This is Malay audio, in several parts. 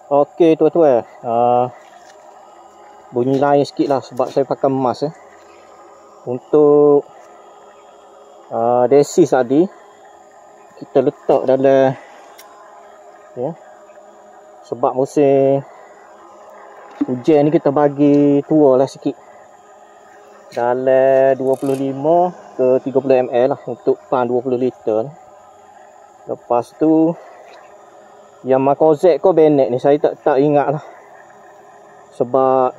Okey tuan-tuan, bunyi lain sikit lah sebab saya pakai emas Untuk desis tadi kita letak dalam sebab musim hujan ni kita bagi tua lah sikit, dalam 25 ke 30 ml lah untuk pan 20 liter. Lepas tu yang makozek ko benek ni saya tak ingat lah, sebab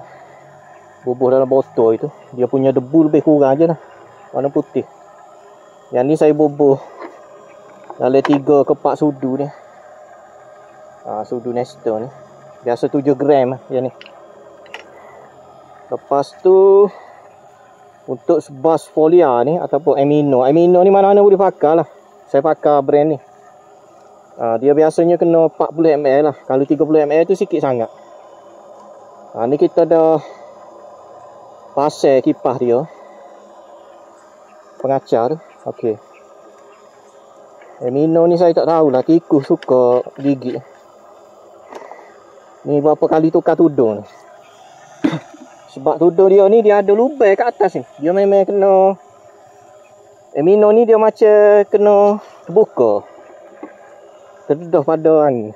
bubuh dalam botol itu dia punya debu lebih kurang je lah, warna putih. Yang ni saya bubuh dalam 3 ke 4 sudu ni, sudu Nestor ni biasa 7 gram lah yang ni. Lepas tu untuk bas folia ni ataupun amino ni mana-mana boleh pakai lah. Saya pakai brand ni, dia biasanya kena 40 ml lah. Kalau 30 ml tu sikit sangat. Ni kita dah pasang kipas dia, pengacar tu. Okey. Amino ni saya tak tahulah, tikus suka gigit. Ni berapa kali tukar tudung ni. Sebab tudung dia ni dia ada lubang kat atas ni. Dia memang kena, amino ni dia macam kena terbuka, terdedah pada angin.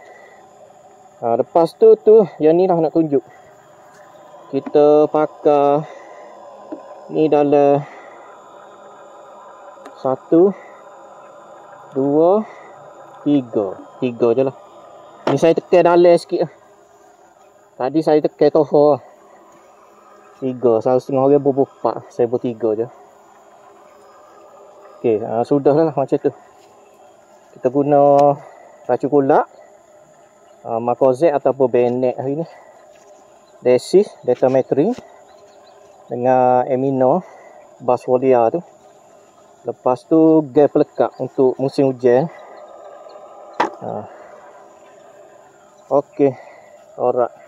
Lepas tu yang ni lah nak tunjuk. Kita pakai ni dalam 1 2 3 je lah. Ni saya tekan dalam sikit lah. Tadi saya tekan toho lah 3, 1,5 orang bubuh 4, saya bubuh 3 je. Okey, sudah lah macam tu. Kita guna racun kulak, makozek ataupun benek hari ni, desis, detametri dengan amino, bas folia tu. Lepas tu gel pelekat untuk musim hujan. Okey, alright.